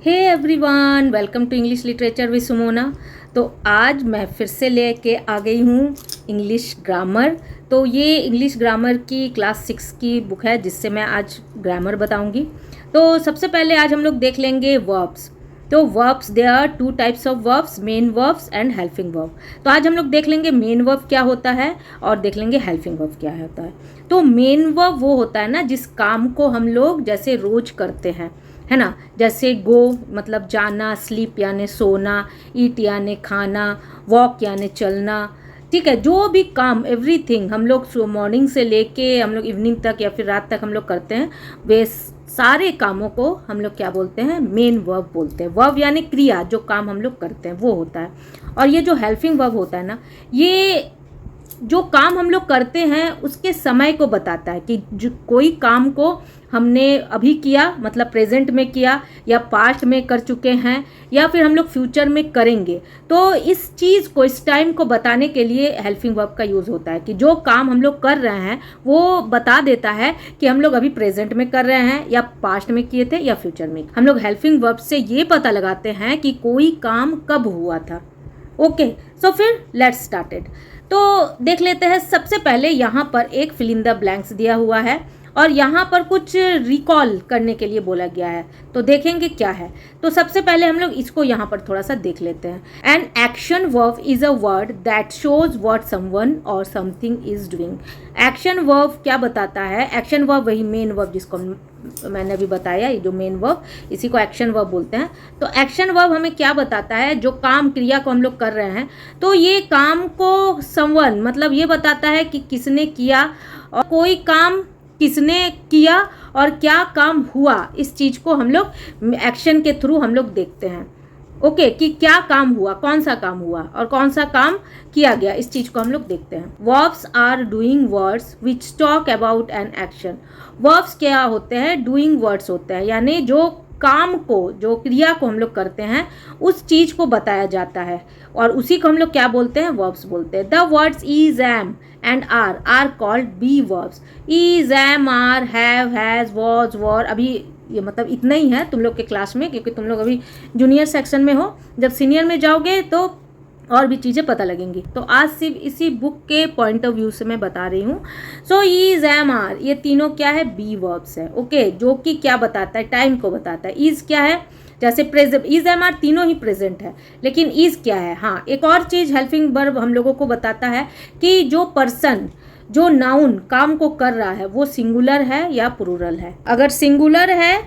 Hey everyone, welcome to English literature with Sumona. तो आज मैं फिर से लेके आ गई हूँ इंग्लिश ग्रामर। तो ये इंग्लिश ग्रामर की क्लास 6 की बुक है जिससे मैं आज ग्रामर बताऊँगी। तो सबसे पहले आज हम लोग देख लेंगे वर्ब्स। तो verbs, there are two types of verbs, main verbs and helping verb. तो आज हम लोग देख लेंगे मेन वर्ब क्या होता है और देख लेंगे हेल्पिंग वर्ब क्या होता है। तो मेन वर्ब वो होता है ना जिस काम को हम लोग जैसे रोज करते हैं, है ना। जैसे गो मतलब जाना, स्लीप यानी सोना, ईट यानी खाना, वॉक यानी चलना, ठीक है। जो भी काम, एवरीथिंग हम लोग मॉर्निंग से लेके हम लोग इवनिंग तक या फिर रात तक हम लोग करते हैं, वे सारे कामों को हम लोग क्या बोलते हैं, मेन वर्ब बोलते हैं। वर्ब यानी क्रिया, जो काम हम लोग करते हैं वो होता है। और ये जो हेल्पिंग वर्ब होता है ना, ये जो काम हम लोग करते हैं उसके समय को बताता है कि जो कोई काम को हमने अभी किया, मतलब प्रेजेंट में किया, या पास्ट में कर चुके हैं, या फिर हम लोग फ्यूचर में करेंगे। तो इस चीज़ को, इस टाइम को बताने के लिए हेल्पिंग वर्ब का यूज़ होता है कि जो काम हम लोग कर रहे हैं वो बता देता है कि हम लोग अभी प्रेजेंट में कर रहे हैं या पास्ट में किए थे या फ्यूचर में। हम लोग हेल्पिंग वर्ब से ये पता लगाते हैं कि कोई काम कब हुआ था। ओके, सो फिर लेट्स स्टार्टेड। तो देख लेते हैं। सबसे पहले यहाँ पर एक फिल इन द ब्लैंक्स दिया हुआ है और यहाँ पर कुछ रिकॉल करने के लिए बोला गया है। तो देखेंगे क्या है। तो सबसे पहले हम लोग इसको यहाँ पर थोड़ा सा देख लेते हैं। An action verb is a word that shows what someone or something is doing. Action verb क्या बताता है? एक्शन वर्ब वही मेन वर्ब जिसको मैंने अभी बताया, ये जो मेन वर्ब, इसी को एक्शन वर्ब बोलते हैं। तो एक्शन वर्ब हमें क्या बताता है? जो काम, क्रिया को हम लोग कर रहे हैं, तो ये काम को समवन मतलब ये बताता है कि किसने किया, और कोई काम किसने किया और क्या काम हुआ, इस चीज़ को हम लोग एक्शन के थ्रू हम लोग देखते हैं। ओके, कि क्या काम हुआ, कौन सा काम हुआ और कौन सा काम किया गया, इस चीज़ को हम लोग देखते हैं। Verbs are doing words which talk about an action. Verbs क्या होते हैं? डूइंग वर्ड्स होते हैं, यानी जो काम को, जो क्रिया को हम लोग करते हैं उस चीज़ को बताया जाता है, और उसी को हम लोग क्या बोलते हैं? वर्ब्स बोलते हैं। The words is, am and are called be verbs. Is, am, are, have, has, was, were. अभी ये मतलब इतना ही है तुम लोग के क्लास में, क्योंकि तुम लोग अभी जूनियर सेक्शन में हो। जब सीनियर में जाओगे तो और भी चीज़ें पता लगेंगी। तो आज सिर्फ इसी बुक के पॉइंट ऑफ व्यू से मैं बता रही हूँ। सो इज, एम, आर, ये तीनों क्या है? बी वर्ब्स है। ओके, जो कि क्या बताता है? टाइम को बताता है। इज क्या है? जैसे प्रेजेंट, इज, एम, आर तीनों ही प्रेजेंट है, लेकिन इज क्या है? हाँ, एक और चीज़ हेल्पिंग वर्ब हम लोगों को बताता है कि जो पर्सन, जो नाउन काम को कर रहा है वो सिंगुलर है या प्लूरल है। अगर सिंगुलर है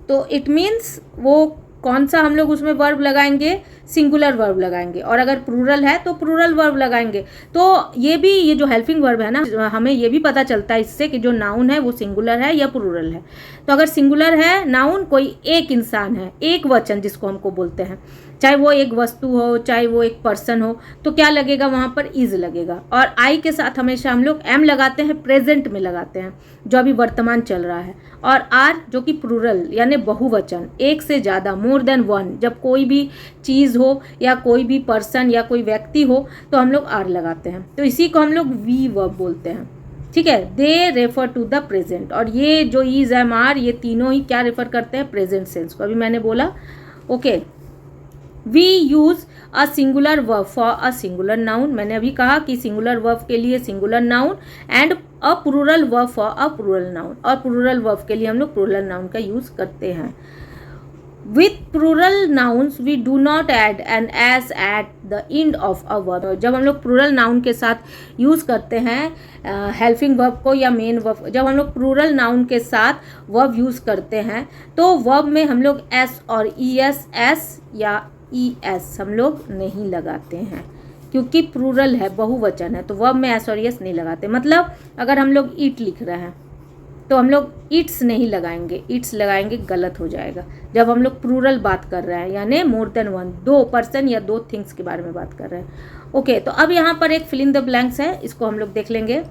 तो इट मीन्स वो कौन सा हम लोग उसमें वर्ब लगाएंगे? सिंगुलर वर्ब लगाएंगे। और अगर प्लूरल है तो प्लूरल वर्ब लगाएंगे। तो ये भी, ये जो हेल्पिंग वर्ब है ना, हमें ये भी पता चलता है इससे कि जो नाउन है वो सिंगुलर है या प्लूरल है। तो अगर सिंगुलर है नाउन, कोई एक इंसान है, एक वचन जिसको हमको बोलते हैं, चाहे वो एक वस्तु हो, चाहे वो एक पर्सन हो, तो क्या लगेगा? वहाँ पर इज लगेगा। और आई के साथ हमेशा हम लोग एम लगाते हैं, प्रेजेंट में लगाते हैं, जो अभी वर्तमान चल रहा है। और आर जो कि प्लूरल यानी बहुवचन, एक से ज़्यादा, मोर देन वन, जब कोई भी चीज़ हो या कोई भी पर्सन या कोई व्यक्ति हो तो हम लोग आर लगाते हैं। तो इसी को हम लोग वी वर्ब बोलते हैं, ठीक है। They refer to the present. और ये जो इज, एम, आर, ये तीनों ही क्या रेफर करते हैं? प्रेजेंट सेंस को। अभी मैंने बोला। Okay, we use a singular verb for a singular noun. मैंने अभी कहा कि सिंगुलर वर्ब के लिए singular noun and a plural verb for a plural noun. और प्लूरल वर्ब के लिए हम लोग प्लूरल नाउन का यूज़ करते हैं। With plural nouns we do not add an S at the end of a verb. जब हम लोग प्लूरल नाउन के साथ यूज़ करते हैं हेल्पिंग वर्ब को या मेन वर्ब, जब हम लोग प्लूरल नाउन के साथ वर्ब यूज़ करते हैं तो वर्ब में हम लोग एस और ई एस, एस या ई एस हम लोग नहीं लगाते हैं, क्योंकि प्लूरल है, बहुवचन है, तो वर्ब में एस और एस नहीं लगाते। मतलब अगर हम लोग ईट लिख रहे हैं तो हम लोग ईट्स नहीं लगाएंगे, ईट्स लगाएंगे गलत हो जाएगा। जब हम लोग प्लूरल बात कर रहे हैं यानी मोर देन वन, दो पर्सन या दो थिंग्स के बारे में बात कर रहे हैं। ओके, तो अब यहाँ पर एक फिल इन द ब्लैंक्स है, इसको हम लोग देख लेंगे।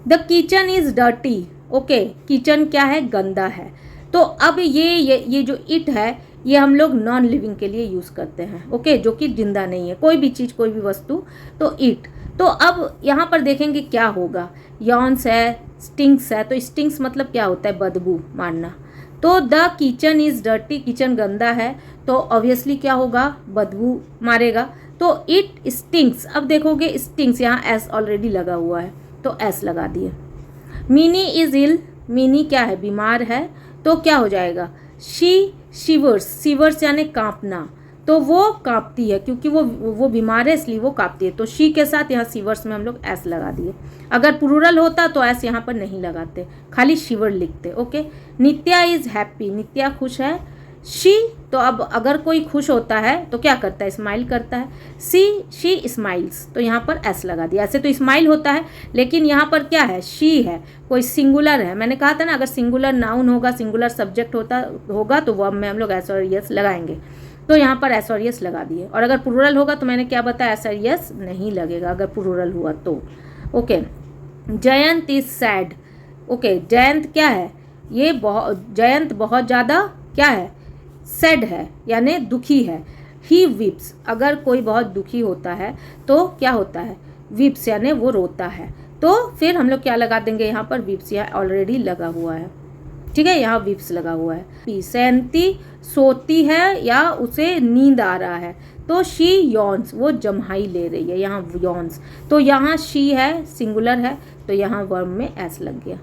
The kitchen is dirty. Okay, kitchen क्या है? गंदा है। तो अब ये जो इट है, ये हम लोग नॉन लिविंग के लिए यूज़ करते हैं। ओके, जो कि जिंदा नहीं है, कोई भी चीज़, कोई भी वस्तु, तो इट। तो अब यहाँ पर देखेंगे क्या होगा। यॉन्स है, स्टिंक्स है। तो स्टिंक्स मतलब क्या होता है? बदबू मारना। तो the kitchen is dirty, kitchen गंदा है, तो ऑब्वियसली क्या होगा, बदबू मारेगा, तो इट स्टिंक्स। अब देखोगे स्टिंक्स, यहाँ एस ऑलरेडी लगा हुआ है तो एस लगा दिए। मिनी इज़ इल, मिनी क्या है, बीमार है, तो क्या हो जाएगा, शी शिवर्स, शिवर्स यानी कांपना, तो वो कांपती है क्योंकि वो बीमार है इसलिए वो कांपती है, तो शी के साथ यहाँ शिवर्स में हम लोग एस लगा दिए। अगर प्लूरल होता तो एस यहाँ पर नहीं लगाते, खाली शिवर लिखते। ओके, नित्या इज़ हैप्पी, नित्या खुश है। शी, तो अब अगर कोई खुश होता है तो क्या करता है, स्माइल करता है। शी स्माइल्स, तो यहाँ पर एस लगा दिया। ऐसे तो स्माइल होता है लेकिन यहाँ पर क्या है, शी है, कोई सिंगुलर है। मैंने कहा था ना, अगर सिंगुलर नाउन होगा, सिंगुलर सब्जेक्ट होगा तो वर्ब में हम लोग एस और यस लगाएंगे, तो यहाँ पर एस और यस लगा दिए। और अगर प्लूरल होगा तो मैंने क्या बताया, एस और यस नहीं लगेगा अगर प्लूरल हुआ तो। Okay, Jayant is sad. Okay, Jayant क्या है, ये जयंत बहुत ज़्यादा क्या है, सैड है यानी दुखी है। ही वीप्स, अगर कोई बहुत दुखी होता है तो क्या होता है, वीप्स यानी वो रोता है, तो फिर हम लोग क्या लगा देंगे यहाँ पर, वीप्स, यहाँ ऑलरेडी लगा हुआ है, ठीक है, यहाँ वीप्स लगा हुआ है। सैंती सोती है या उसे नींद आ रहा है, तो शी यॉन्स, वो जम्हाई ले रही है, यहाँ यॉन्स, तो यहाँ शी है, सिंगुलर है, तो यहाँ वर्ब में एस लग गया।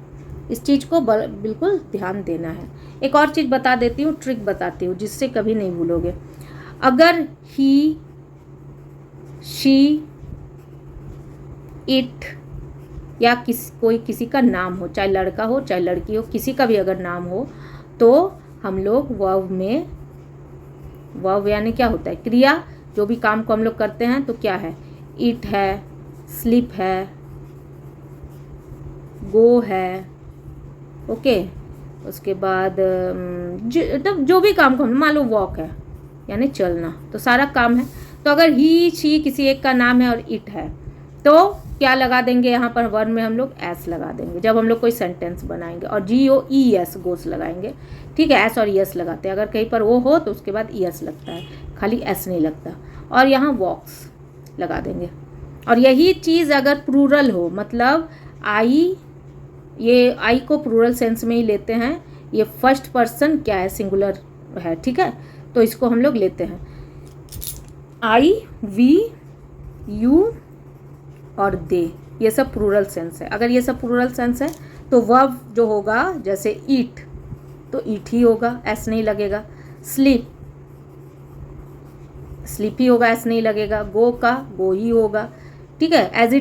इस चीज़ को बिल्कुल ध्यान देना है। एक और चीज़ बता देती हूँ, ट्रिक बताती हूँ जिससे कभी नहीं भूलोगे। अगर ही, शी, इट या कोई किसी का नाम हो, चाहे लड़का हो चाहे लड़की हो, किसी का भी अगर नाम हो, तो हम लोग वर्ब में, वर्ब यानी क्या होता है, क्रिया, जो भी काम को हम लोग करते हैं, तो क्या है, इट है, स्लीप है, गो है, ओके, उसके बाद जो भी काम को हम, मान लो वॉक है यानी चलना, तो सारा काम है। तो अगर ही, शी किसी एक का नाम है और इट है, तो क्या लगा देंगे यहाँ पर, वर्ब में हम लोग एस लगा देंगे जब हम लोग कोई सेंटेंस बनाएंगे, और GOES गोस लगाएंगे, ठीक है, एस और यस लगाते हैं। अगर कहीं पर वो हो तो उसके बाद यस लगता है, खाली एस नहीं लगता। और यहाँ वॉक्स लगा देंगे। और यही चीज़ अगर प्लूरल हो, मतलब आई, ये आई को प्लूरल सेंस में ही लेते हैं, ये फर्स्ट पर्सन क्या है, सिंगुलर है, ठीक है, तो इसको हम लोग लेते हैं आई, वी, यू और दे, ये सब प्लूरल सेंस है। अगर ये सब प्लूरल सेंस है तो वर्ब जो होगा, जैसे ईट, तो ईट ही होगा, एस नहीं लगेगा। स्लीप, स्लीप ही होगा, एस नहीं लगेगा। गो का गो ही होगा, ठीक है, एज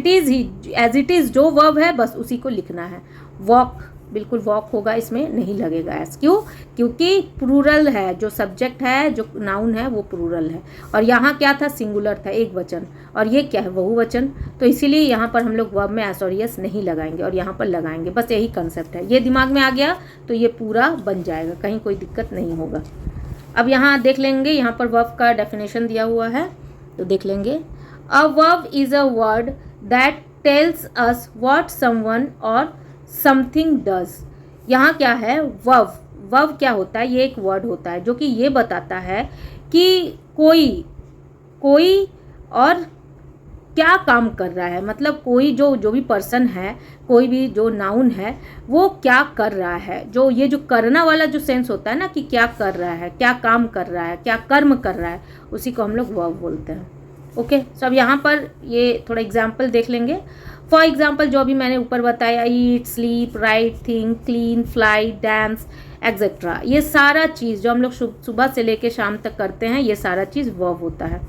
इट इज़ जो वर्ब है बस उसी को लिखना है। वॉक, बिल्कुल वॉक होगा, इसमें नहीं लगेगा एस, क्यों, क्योंकि प्लूरल है, जो सब्जेक्ट है, जो नाउन है वो प्लूरल है। और यहाँ क्या था, सिंगुलर था, एक वचन, और ये क्या है, बहुवचन, तो इसीलिए यहाँ पर हम लोग वर्ब में एस और यस नहीं लगाएंगे और यहाँ पर लगाएंगे। बस यही कंसेप्ट है, ये दिमाग में आ गया तो ये पूरा बन जाएगा, कहीं कोई दिक्कत नहीं होगा। अब यहाँ देख लेंगे, यहाँ पर वर्ब का डेफिनेशन दिया हुआ है, तो देख लेंगे। A verb is a word that tells us what someone or something does. यहाँ क्या है, वर्ब, वर्ब क्या होता है, ये एक वर्ड होता है जो कि ये बताता है कि कोई और क्या काम कर रहा है, मतलब कोई जो भी पर्सन है, कोई भी जो नाउन है, वो क्या कर रहा है। जो ये जो करना वाला जो सेंस होता है ना, कि क्या कर रहा है, क्या काम कर रहा है, क्या कर्म कर रहा है, उसी को हम लोग वर्ब बोलते हैं। ओके, सब यहाँ पर ये थोड़ा एग्जाम्पल देख लेंगे। फॉर एग्जाम्पल जो अभी मैंने ऊपर बताया, eat, sleep, write, think, clean, fly, dance etcetera, ये सारा चीज़ जो हम लोग सुबह से लेके शाम तक करते हैं, ये सारा चीज़ वर्ब होता है।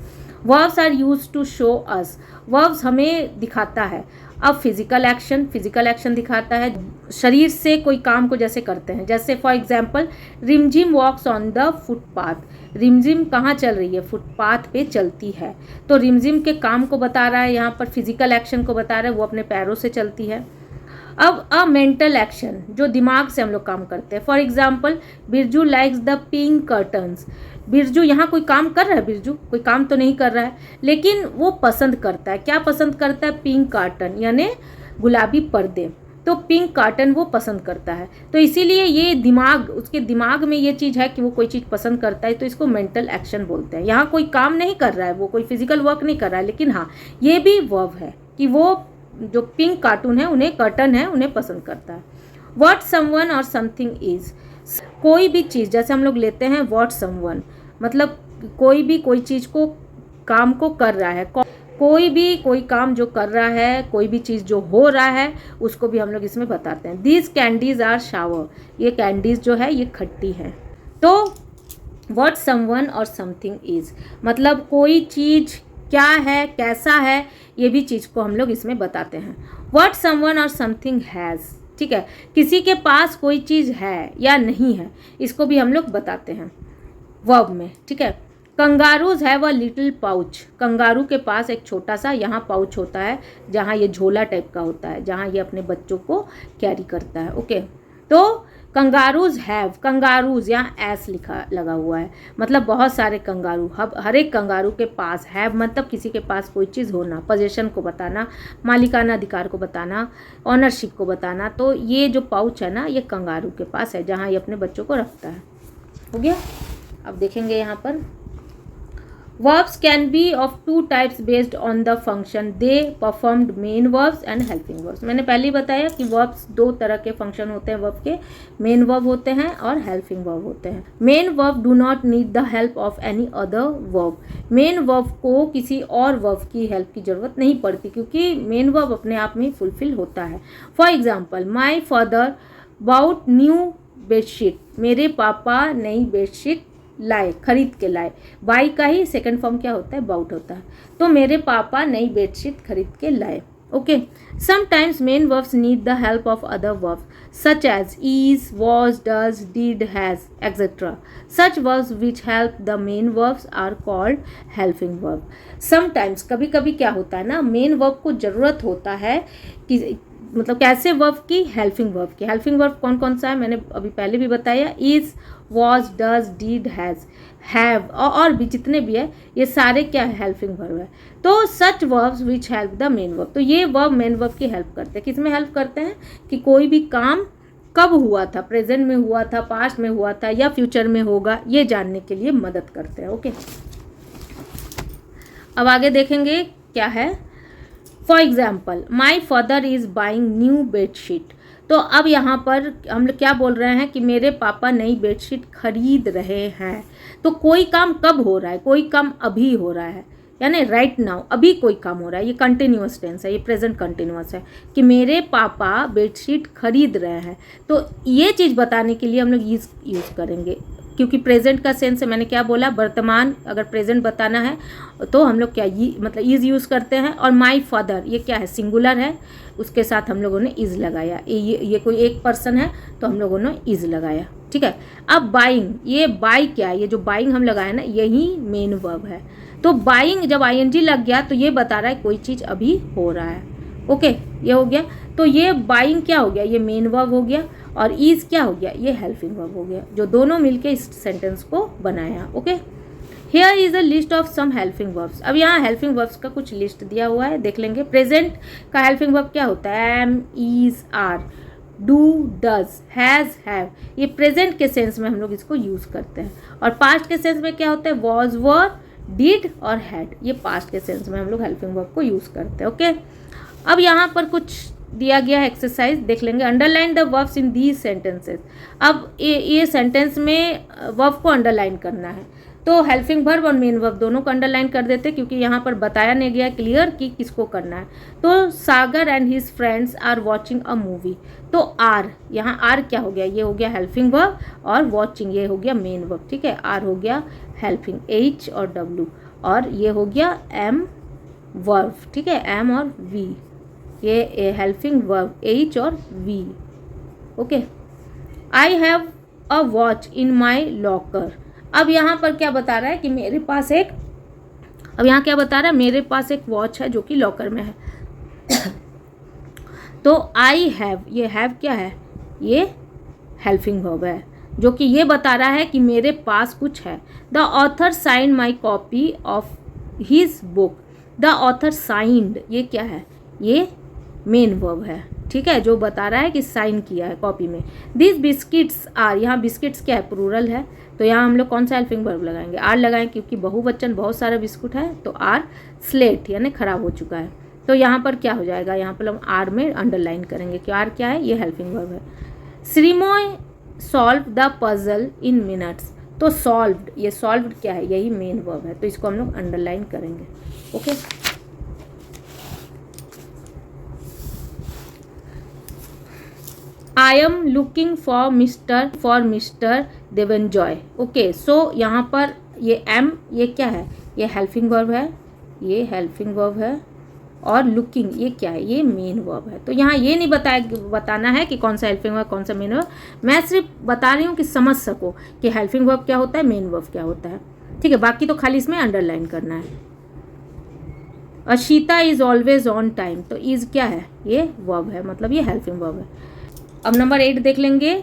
Verbs are use to show us, verbs हमें दिखाता है। अब फिजिकल एक्शन दिखाता है, शरीर से कोई काम को जैसे करते हैं, जैसे फॉर एग्जाम्पल रिमझिम वॉक्स ऑन द फुटपाथ। रिमझिम कहाँ चल रही है, फुटपाथ पे चलती है, तो रिमझिम के काम को बता रहा है, यहाँ पर फिजिकल एक्शन को बता रहा है, वो अपने पैरों से चलती है। अब अ मेंटल एक्शन, जो दिमाग से हम लोग काम करते हैं, for example Birju likes the pink curtains. Birju यहाँ कोई काम कर रहा है, बिरजू कोई काम तो नहीं कर रहा है, लेकिन वो पसंद करता है, क्या पसंद करता है, पिंक कार्टन यानी गुलाबी पर्दे, तो पिंक कार्टन वो पसंद करता है। तो इसीलिए ये दिमाग, उसके दिमाग में ये चीज़ है कि वो कोई चीज़ पसंद करता है, तो इसको मेंटल एक्शन बोलते हैं। यहाँ कोई काम नहीं कर रहा है, वो कोई फिजिकल वर्क नहीं कर रहा है, लेकिन हाँ ये भी वर्ब है कि वो जो पिंक कार्टून है, उन्हें कर्टन है, उन्हें पसंद करता है। What someone or something is, कोई भी चीज़, जैसे हम लोग लेते हैं वॉट समवन, मतलब कोई चीज़ को, काम को कर रहा है, कोई काम जो कर रहा है, कोई भी चीज़ जो हो रहा है, उसको भी हम लोग इसमें बताते हैं। दीज कैंडीज आर शावर, ये कैंडीज जो है ये खट्टी हैं। तो what someone or something is, मतलब कोई चीज़ क्या है, कैसा है, ये भी चीज़ को हम लोग इसमें बताते हैं। What someone or something has, ठीक है, किसी के पास कोई चीज़ है या नहीं है, इसको भी हम लोग बताते हैं वर्ब में, ठीक है। Kangaroos have a little pouch, kangaroo के पास एक छोटा सा यहाँ पाउच होता है, जहाँ ये झोला टाइप का होता है, जहाँ ये अपने बच्चों को कैरी करता है। ओके, तो कंगारूज हैव, कंगारूज यहाँ एस लगा हुआ है, मतलब बहुत सारे कंगारू, हर एक कंगारू के पास, हैव मतलब किसी के पास कोई चीज़ होना, पोजीशन को बताना, मालिकाना अधिकार को बताना, ऑनरशिप को बताना। तो ये जो पाउच है ना, ये कंगारू के पास है, जहाँ ये अपने बच्चों को रखता है। हो गया। अब देखेंगे यहाँ पर verbs can be of two types based on the function they performed, main verbs and helping verbs। मैंने पहले ही बताया कि verbs दो तरह के फंक्शन होते हैं verb के, main verb होते हैं और helping verb होते हैं। main verb do not need the help of any other verb, main verb को किसी और verb की help की ज़रूरत नहीं पड़ती, क्योंकि main verb अपने आप में fulfill होता है। for example, my father bought new bedsheet, मेरे पापा नई बेडशीट लाए, खरीद के लाए। बाई का ही सेकंड फॉर्म क्या होता है, बाउट होता है। तो मेरे पापा नई बेडशीट खरीद के लाए। Okay, sometimes main verbs need the help of other verbs such as is, was, does, did, has, etcetera. Such verbs which help the main verbs are called helping verb. Sometimes, कभी कभी क्या होता है ना, main verb को ज़रूरत होता है कि, मतलब कैसे वर्ब की, हेल्पिंग वर्ब की। हेल्पिंग वर्ब कौन कौन सा है, मैंने अभी पहले भी बताया, is, was, does, did, has, have और भी जितने भी है, ये सारे क्या है, हेल्पिंग वर्ब है। तो such verbs which help the main verb, तो ये वर्ब मेन वर्ब की हेल्प करते हैं। किस में हेल्प करते हैं, कि कोई भी काम कब हुआ था, प्रेजेंट में हुआ था, पास्ट में हुआ था या फ्यूचर में होगा, ये जानने के लिए मदद करते हैं। ओके, अब आगे देखेंगे क्या है। For example, my father is buying new bedsheet. तो अब यहाँ पर हम लोग क्या बोल रहे हैं कि मेरे पापा नई बेडशीट खरीद रहे हैं। तो कोई काम कब हो रहा है, कोई काम अभी हो रहा है, यानी राइट नाउ, अभी कोई काम हो रहा है। ये कंटिन्यूअस टेंस है, ये प्रेजेंट कंटिन्यूअस है कि मेरे पापा बेडशीट खरीद रहे हैं। तो ये चीज़ बताने के लिए हम लोग यूज़ करेंगे, क्योंकि प्रेजेंट का सेंस है, मैंने क्या बोला, वर्तमान, अगर प्रेजेंट बताना है तो हम लोग क्या मतलब इज़ यूज़ करते हैं। और माई फादर ये क्या है, सिंगुलर है, उसके साथ हम लोगों ने इज़ लगाया। ये कोई एक पर्सन है तो हम लोगों ने इज़ लगाया, ठीक है। अब बाइंग, ये बाई क्या है, ये जो बाइंग हम लगाए ना, यही मेन वर्ब है। तो बाइंग जब आईएनजी लग गया तो ये बता रहा है कोई चीज़ अभी हो रहा है। ओके, ये हो गया। तो ये बाइंग क्या हो गया, ये मेन वर्ब हो गया, और इज़ क्या हो गया, ये हेल्पिंग वर्ब हो गया, जो दोनों मिलके इस सेंटेंस को बनाया। Okay, here is a list of some helping verbs. अब यहाँ हेल्पिंग वर्ब्स का कुछ लिस्ट दिया हुआ है, देख लेंगे। प्रेजेंट का हेल्पिंग वर्ब क्या होता है, am, is, are, do, does, has, have, ये प्रेजेंट के सेंस में हम लोग इसको यूज़ करते हैं। और पास्ट के सेंस में क्या होता है, वॉज, वर, डिड और हैड, ये पास्ट के सेंस में हम लोग हेल्पिंग वर्ब को यूज़ करते हैं। ओके, अब यहाँ पर कुछ दिया गया है एक्सरसाइज, देख लेंगे। Underline the verbs in these sentences. अब ये सेंटेंस में वर्ब को अंडरलाइन करना है, तो हेल्पिंग वर्ब और मेन वर्ब दोनों को अंडरलाइन कर देते, क्योंकि यहाँ पर बताया नहीं गया क्लियर कि किसको करना है। तो Sagar and his friends are watching a movie. तो आर, यहाँ आर क्या हो गया, ये हो गया हेल्पिंग वर्ब, और वॉचिंग ये हो गया मेन वर्ब, ठीक है। आर हो गया हेल्पिंग, एच और डब्ल्यू, और ये हो गया एम वर्ब, ठीक है, एम और वी, ये हेल्पिंग वर्ब, एच और वी। Okay, I have a watch in my locker. अब यहाँ पर क्या बता रहा है कि मेरे पास एक, अब यहाँ क्या बता रहा है, मेरे पास एक वॉच है जो कि लॉकर में है। तो आई हैव, ये हैव क्या है, ये हेल्पिंग वर्ब है, जो कि ये बता रहा है कि मेरे पास कुछ है। The author signed my copy of his book. The author signed, ये क्या है, ये मेन वर्ब है, ठीक है, जो बता रहा है कि साइन किया है कॉपी में। दिस बिस्किट्स आर, यहाँ बिस्किट्स क्या है, प्लूरल है, तो यहाँ हम लोग कौन सा हेल्पिंग वर्ब लगाएंगे, आर लगाएं, क्योंकि बहुवचन बहुत सारा बिस्कुट है। तो आर स्लेट यानी खराब हो चुका है, तो यहाँ पर क्या हो जाएगा, यहाँ पर हम आर में अंडरलाइन करेंगे कि आर क्या है, ये हेल्पिंग वर्ब है। Shreemoy solve the puzzle in minutes. तो सॉल्व्ड, ये सॉल्व्ड क्या है, यही मेन वर्ब है, तो इसको हम लोग अंडरलाइन करेंगे। Okay, I am looking for mister Debanjoy. Okay, so यहाँ पर ये एम, ये क्या है, ये हेल्पिंग वर्ब है, ये हेल्पिंग वर्ब है, और लुकिंग ये क्या है, ये मेन वर्ब है। तो यहाँ ये नहीं बताना है कि कौन सा हेल्पिंग वर्ब कौन सा मेन वर्ब, मैं सिर्फ बता रही हूँ कि समझ सको कि हेल्पिंग वर्ब क्या होता है, मेन वर्ब क्या होता है। ठीक है, बाकी तो खाली इसमें अंडरलाइन करना है। Ashita is always on time, तो इज क्या है, ये वर्ब है, मतलब ये हेल्पिंग वर्ब है। अब नंबर 8 देख लेंगे।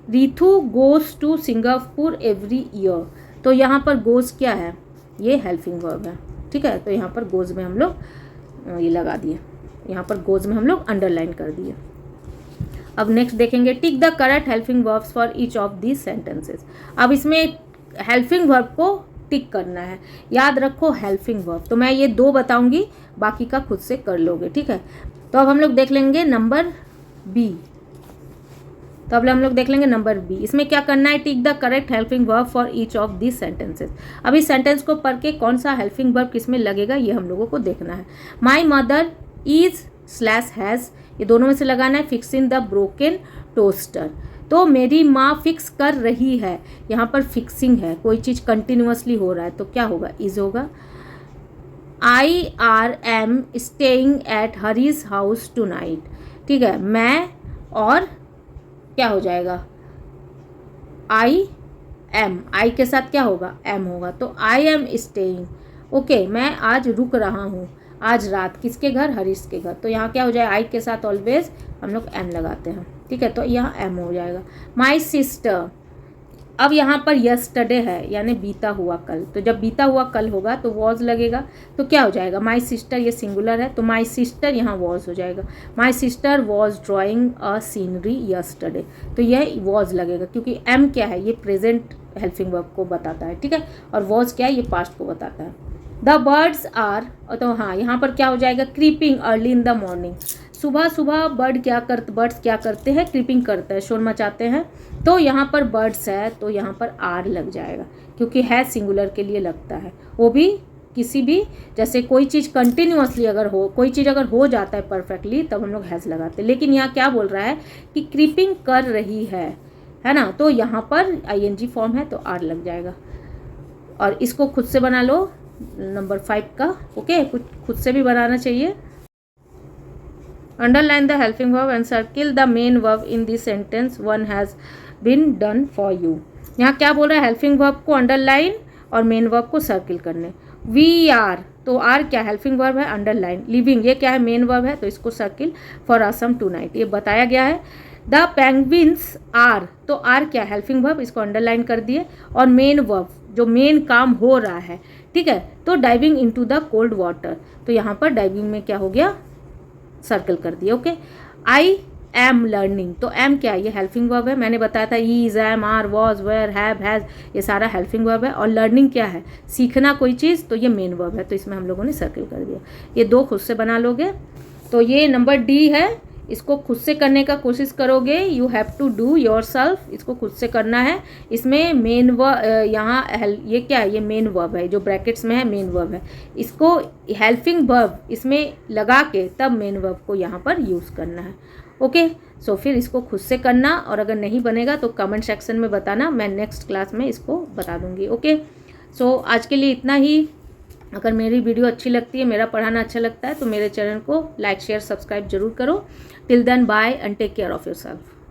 Ritu goes to Singapore every year, तो यहाँ पर गोज क्या है, ये हेल्पिंग वर्ब है। ठीक है, तो यहाँ पर गोज में हम लोग ये लगा दिए, यहाँ पर गोज में हम लोग अंडरलाइन कर दिए। अब नेक्स्ट देखेंगे, tick the correct helping verbs for each of these sentences. अब इसमें हेल्पिंग वर्ब को टिक करना है, याद रखो हेल्पिंग वर्ब। तो मैं ये 2 बताऊंगी, बाकी का खुद से कर लोगे। ठीक है, तो अब हम लोग देख लेंगे नंबर बी। तो अब हम लोग देख लेंगे नंबर बी। इसमें क्या करना है, tick the correct helping verb for each of this sentences. अब इस सेंटेंस को पढ़ के कौन सा हेल्पिंग वर्ब किस में लगेगा ये हम लोगों को देखना है। माई मदर इज / हैज़, ये दोनों में से लगाना है। फिक्सिंग द ब्रोकन टोस्टर, तो मेरी माँ फिक्स कर रही है, यहाँ पर फिक्सिंग है, कोई चीज़ कंटिन्यूअसली हो रहा है, तो क्या होगा, इज होगा। I are am staying at Harry's house tonight. ठीक है, मैं और क्या हो जाएगा, आई एम, आई के साथ क्या होगा, एम होगा, तो आई एम स्टेइंग। ओके, मैं आज रुक रहा हूँ, आज रात, किसके घर, हरीश के घर। तो यहाँ क्या हो जाए, आई के साथ ऑलवेज हम लोग एम लगाते हैं। ठीक है, तो यहाँ एम हो जाएगा। माई सिस्टर, अब यहाँ पर यस्टरडे है, यानी बीता हुआ कल, तो जब बीता हुआ कल होगा तो वॉज लगेगा, तो क्या हो जाएगा, माई सिस्टर, ये सिंगुलर है, तो माई सिस्टर यहाँ वॉज हो जाएगा। My sister was drawing a scenery yesterday, तो यह वॉज लगेगा, क्योंकि एम क्या है, ये प्रेजेंट हेल्पिंग वर्ब को बताता है। ठीक है, और वॉज क्या है, ये पास्ट को बताता है। द बर्ड्स आर, तो हाँ यहाँ पर क्या हो जाएगा, creeping early in the morning. सुबह सुबह बर्ड्स क्या करते हैं, क्रीपिंग करते हैं, शोर मचाते हैं। तो यहाँ पर बर्ड्स है, तो यहाँ पर आर लग जाएगा, क्योंकि है सिंगुलर के लिए लगता है, वो भी किसी भी, जैसे कोई चीज़ कंटिन्यूअसली अगर हो, कोई चीज़ अगर हो जाता है परफेक्टली, तब हम लोग हैज़ लगाते हैं। लेकिन यहाँ क्या बोल रहा है कि क्रीपिंग कर रही है ना, तो यहाँ पर ING फॉर्म है, तो आर लग जाएगा। और इसको खुद से बना लो नंबर 5 का। ओके, कुछ खुद से भी बनाना चाहिए। Underline the helping verb and circle the main verb in this sentence one has been done for you. यहाँ क्या बोल रहा है, हेल्पिंग वर्ब को अंडरलाइन और मेन वर्ब को सर्किल करने। वी आर, तो आर क्या हेल्पिंग वर्ब है, अंडरलाइन। लिविंग, ये क्या है, मेन वर्ब है, तो इसको circle. For us tonight, ये बताया गया है। द पेंगुइन्स आर, तो आर क्या हेल्पिंग वर्ब, इसको अंडरलाइन कर दिए। और मेन वर्ब, जो मेन काम हो रहा है, ठीक है, तो diving into the cold water, तो यहाँ पर डाइविंग में क्या हो गया, सर्कल कर दिया। ओके, आई एम लर्निंग, तो एम क्या है, ये हेल्पिंग वर्ब है, मैंने बताया था, is, am, are, was, were, have, has, ये सारा हेल्पिंग वर्ब है। और लर्निंग क्या है, सीखना कोई चीज़, तो ये मेन वर्ब है, तो इसमें हम लोगों ने सर्कल कर दिया। ये 2 खुद से बना लोगे। तो ये नंबर डी है, इसको खुद से करने का कोशिश करोगे, you have to do yourself, इसको खुद से करना है। इसमें मेन वर्ब, यहाँ ये क्या है, ये मेन वर्ब है, जो ब्रैकेट्स में है मेन वर्ब है, इसको हेल्पिंग वर्ब इसमें लगा के तब मेन वर्ब को यहाँ पर यूज़ करना है। ओके, सो फिर इसको खुद से करना, और अगर नहीं बनेगा तो कमेंट सेक्शन में बताना, मैं नेक्स्ट क्लास में इसको बता दूँगी। ओके, सो आज के लिए इतना ही। अगर मेरी वीडियो अच्छी लगती है, मेरा पढ़ाना अच्छा लगता है, तो मेरे चैनल को लाइक, शेयर, सब्सक्राइब जरूर करो। Till then bye and take care of yourself.